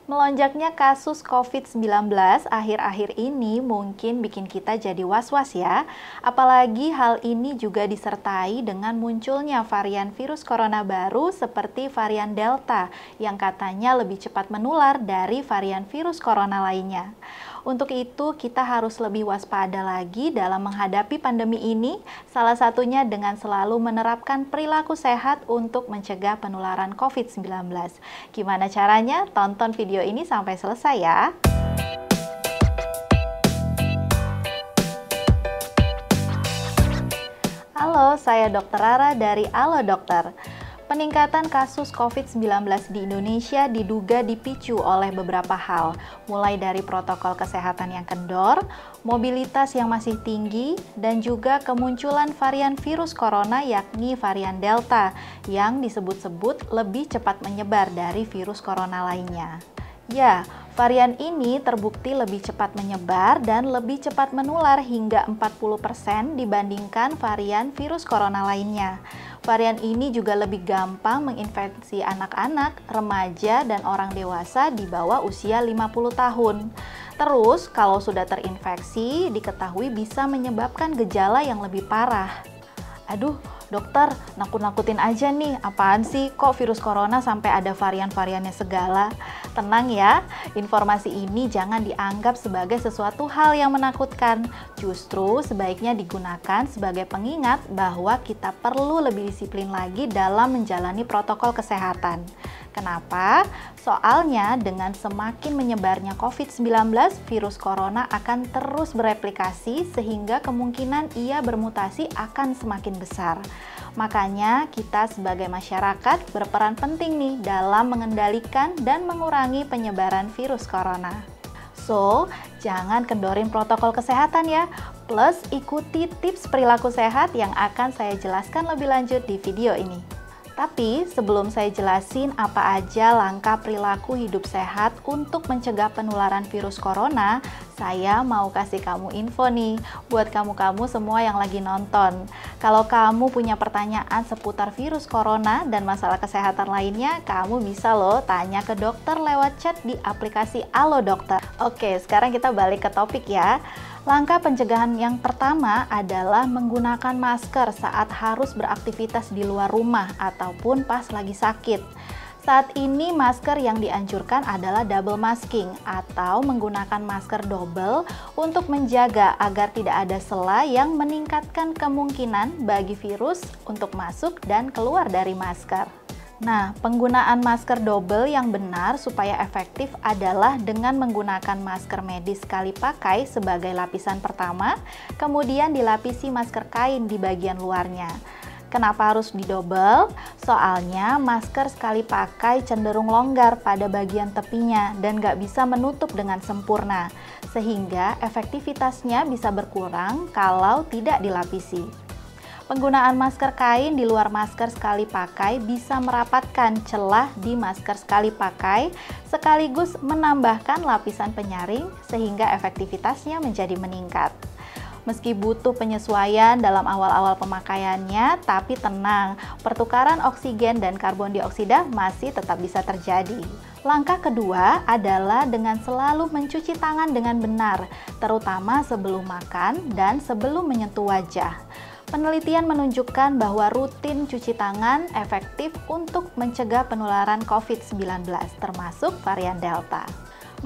Melonjaknya kasus COVID-19 akhir-akhir ini mungkin bikin kita jadi was-was ya. Apalagi hal ini juga disertai dengan munculnya varian virus corona baru seperti varian Delta yang katanya lebih cepat menular dari varian virus corona lainnya. Untuk itu, kita harus lebih waspada lagi dalam menghadapi pandemi ini, salah satunya dengan selalu menerapkan perilaku sehat untuk mencegah penularan COVID-19. Gimana caranya? Tonton video ini sampai selesai ya. Halo, saya Dr. Rara dari Alo Dokter. Peningkatan kasus COVID-19 di Indonesia diduga dipicu oleh beberapa hal, mulai dari protokol kesehatan yang kendor, mobilitas yang masih tinggi, dan juga kemunculan varian virus corona yakni varian Delta yang disebut-sebut lebih cepat menyebar dari virus corona lainnya. Ya, varian ini terbukti lebih cepat menyebar dan lebih cepat menular hingga 40% dibandingkan varian virus corona lainnya. Varian ini juga lebih gampang menginfeksi anak-anak, remaja, dan orang dewasa di bawah usia 50 tahun. Terus, kalau sudah terinfeksi, diketahui bisa menyebabkan gejala yang lebih parah. Aduh, dokter, nakut-nakutin aja nih, apaan sih kok virus corona sampai ada varian-variannya segala? Tenang ya, informasi ini jangan dianggap sebagai sesuatu hal yang menakutkan. Justru sebaiknya digunakan sebagai pengingat bahwa kita perlu lebih disiplin lagi dalam menjalani protokol kesehatan. Kenapa? Soalnya dengan semakin menyebarnya COVID-19, virus corona akan terus bereplikasi sehingga kemungkinan ia bermutasi akan semakin besar. Makanya kita sebagai masyarakat berperan penting nih dalam mengendalikan dan mengurangi penyebaran virus corona. So, jangan kendorin protokol kesehatan ya. Plus, ikuti tips perilaku sehat yang akan saya jelaskan lebih lanjut di video ini. Tapi sebelum saya jelasin apa aja langkah perilaku hidup sehat untuk mencegah penularan virus corona, saya mau kasih kamu info nih buat kamu-kamu semua yang lagi nonton. Kalau kamu punya pertanyaan seputar virus corona dan masalah kesehatan lainnya, kamu bisa loh tanya ke dokter lewat chat di aplikasi Alo Dokter. Oke, sekarang kita balik ke topik ya. Langkah pencegahan yang pertama adalah menggunakan masker saat harus beraktivitas di luar rumah ataupun pas lagi sakit. Saat ini masker yang dianjurkan adalah double masking atau menggunakan masker double untuk menjaga agar tidak ada sela yang meningkatkan kemungkinan bagi virus untuk masuk dan keluar dari masker. Nah, penggunaan masker double yang benar supaya efektif adalah dengan menggunakan masker medis sekali pakai sebagai lapisan pertama, kemudian dilapisi masker kain di bagian luarnya. Kenapa harus didobel? Soalnya masker sekali pakai cenderung longgar pada bagian tepinya dan nggak bisa menutup dengan sempurna, sehingga efektivitasnya bisa berkurang kalau tidak dilapisi. Penggunaan masker kain di luar masker sekali pakai bisa merapatkan celah di masker sekali pakai, sekaligus menambahkan lapisan penyaring sehingga efektivitasnya menjadi meningkat. Meski butuh penyesuaian dalam awal-awal pemakaiannya, tapi tenang, pertukaran oksigen dan karbon dioksida masih tetap bisa terjadi. Langkah kedua adalah dengan selalu mencuci tangan dengan benar, terutama sebelum makan dan sebelum menyentuh wajah. Penelitian menunjukkan bahwa rutin cuci tangan efektif untuk mencegah penularan COVID-19, termasuk varian Delta.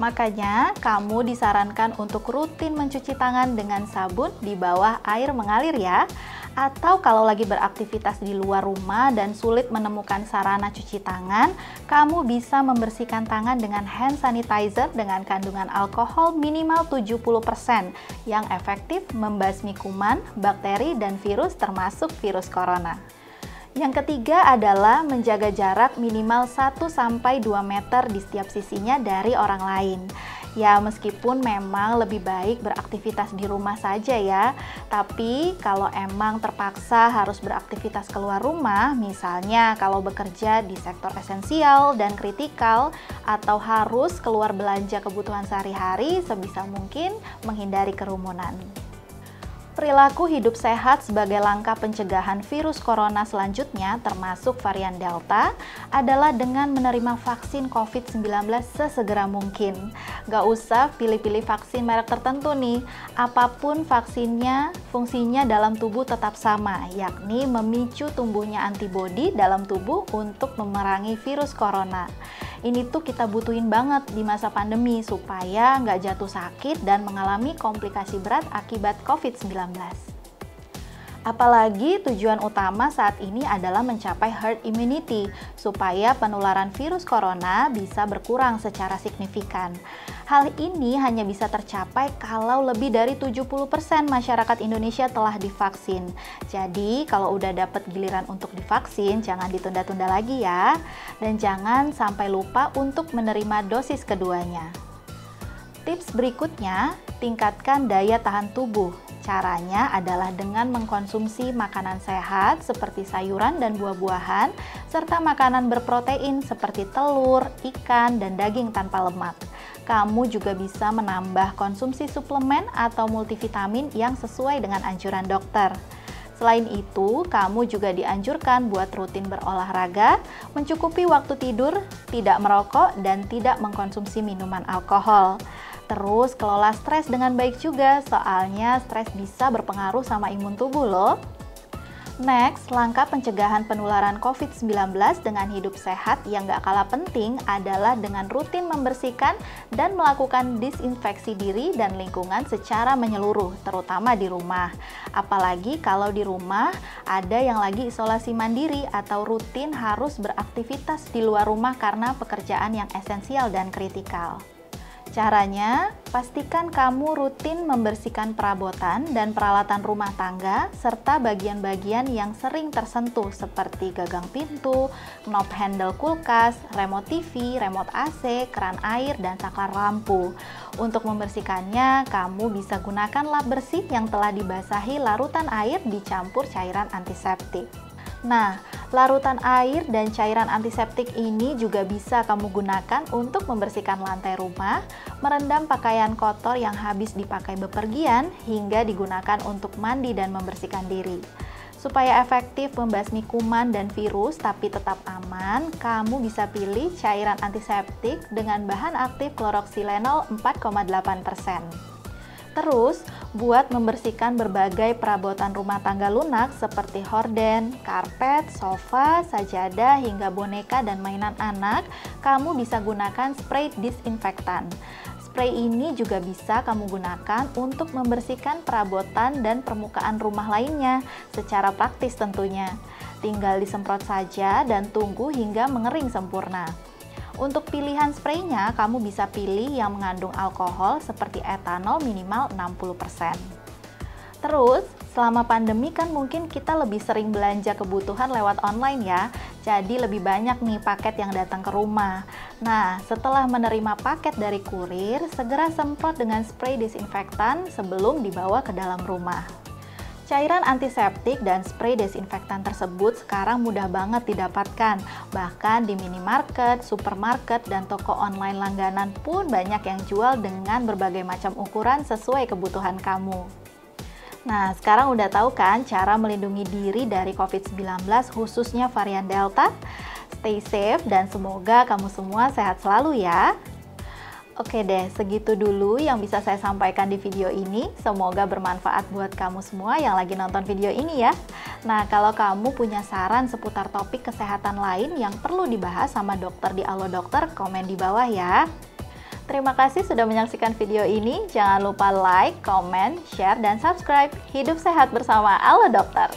Makanya, kamu disarankan untuk rutin mencuci tangan dengan sabun di bawah air mengalir ya. Atau kalau lagi beraktivitas di luar rumah dan sulit menemukan sarana cuci tangan, kamu bisa membersihkan tangan dengan hand sanitizer dengan kandungan alkohol minimal 70% yang efektif membasmi kuman, bakteri, dan virus termasuk virus corona. Yang ketiga adalah menjaga jarak minimal 1-2 meter di setiap sisinya dari orang lain. Ya, meskipun memang lebih baik beraktivitas di rumah saja ya, tapi kalau emang terpaksa harus beraktivitas keluar rumah, misalnya kalau bekerja di sektor esensial dan kritikal, atau harus keluar belanja kebutuhan sehari-hari, sebisa mungkin menghindari kerumunan. Perilaku hidup sehat sebagai langkah pencegahan virus corona selanjutnya, termasuk varian Delta, adalah dengan menerima vaksin COVID-19 sesegera mungkin. Gak usah pilih-pilih vaksin merek tertentu nih, apapun vaksinnya, fungsinya dalam tubuh tetap sama, yakni memicu tumbuhnya antibodi dalam tubuh untuk memerangi virus corona. Ini tuh kita butuhin banget di masa pandemi supaya nggak jatuh sakit dan mengalami komplikasi berat akibat COVID-19. Apalagi tujuan utama saat ini adalah mencapai herd immunity supaya penularan virus corona bisa berkurang secara signifikan. Hal ini hanya bisa tercapai kalau lebih dari 70% masyarakat Indonesia telah divaksin. Jadi, kalau udah dapat giliran untuk divaksin, jangan ditunda-tunda lagi ya. Dan jangan sampai lupa untuk menerima dosis keduanya. Tips berikutnya, tingkatkan daya tahan tubuh. Caranya adalah dengan mengkonsumsi makanan sehat seperti sayuran dan buah-buahan, serta makanan berprotein seperti telur, ikan, dan daging tanpa lemak. Kamu juga bisa menambah konsumsi suplemen atau multivitamin yang sesuai dengan anjuran dokter. Selain itu, kamu juga dianjurkan buat rutin berolahraga, mencukupi waktu tidur, tidak merokok, dan tidak mengkonsumsi minuman alkohol. Terus, kelola stres dengan baik juga, soalnya stres bisa berpengaruh sama imun tubuh loh. Next, langkah pencegahan penularan COVID-19 dengan hidup sehat yang gak kalah penting adalah dengan rutin membersihkan dan melakukan disinfeksi diri dan lingkungan secara menyeluruh, terutama di rumah. Apalagi kalau di rumah ada yang lagi isolasi mandiri atau rutin harus beraktivitas di luar rumah karena pekerjaan yang esensial dan kritikal. Caranya, pastikan kamu rutin membersihkan perabotan dan peralatan rumah tangga serta bagian-bagian yang sering tersentuh seperti gagang pintu, knob handle kulkas, remote TV, remote AC, keran air, dan saklar lampu. Untuk membersihkannya, kamu bisa gunakan lap bersih yang telah dibasahi larutan air dicampur cairan antiseptik. Nah, larutan air dan cairan antiseptik ini juga bisa kamu gunakan untuk membersihkan lantai rumah, merendam pakaian kotor yang habis dipakai bepergian, hingga digunakan untuk mandi dan membersihkan diri. Supaya efektif membasmi kuman dan virus tapi tetap aman, kamu bisa pilih cairan antiseptik dengan bahan aktif kloroksilenol 4,8%. Terus, buat membersihkan berbagai perabotan rumah tangga lunak seperti horden, karpet, sofa, sajadah, hingga boneka dan mainan anak, kamu bisa gunakan spray disinfektan. Spray ini juga bisa kamu gunakan untuk membersihkan perabotan dan permukaan rumah lainnya, secara praktis tentunya. Tinggal disemprot saja dan tunggu hingga mengering sempurna. Untuk pilihan spraynya, kamu bisa pilih yang mengandung alkohol seperti etanol minimal 60%. Terus, selama pandemi kan mungkin kita lebih sering belanja kebutuhan lewat online ya, jadi lebih banyak nih paket yang datang ke rumah. Nah, setelah menerima paket dari kurir, segera semprot dengan spray disinfektan sebelum dibawa ke dalam rumah. Cairan antiseptik dan spray desinfektan tersebut sekarang mudah banget didapatkan. Bahkan di minimarket, supermarket, dan toko online langganan pun banyak yang jual dengan berbagai macam ukuran sesuai kebutuhan kamu. Nah, sekarang udah tahu kan cara melindungi diri dari COVID-19 khususnya varian Delta? Stay safe dan semoga kamu semua sehat selalu ya. Oke deh, segitu dulu yang bisa saya sampaikan di video ini. Semoga bermanfaat buat kamu semua yang lagi nonton video ini ya. Nah, kalau kamu punya saran seputar topik kesehatan lain yang perlu dibahas sama dokter di Alo Dokter, komen di bawah ya. Terima kasih sudah menyaksikan video ini. Jangan lupa like, comment, share, dan subscribe. Hidup sehat bersama Alo Dokter.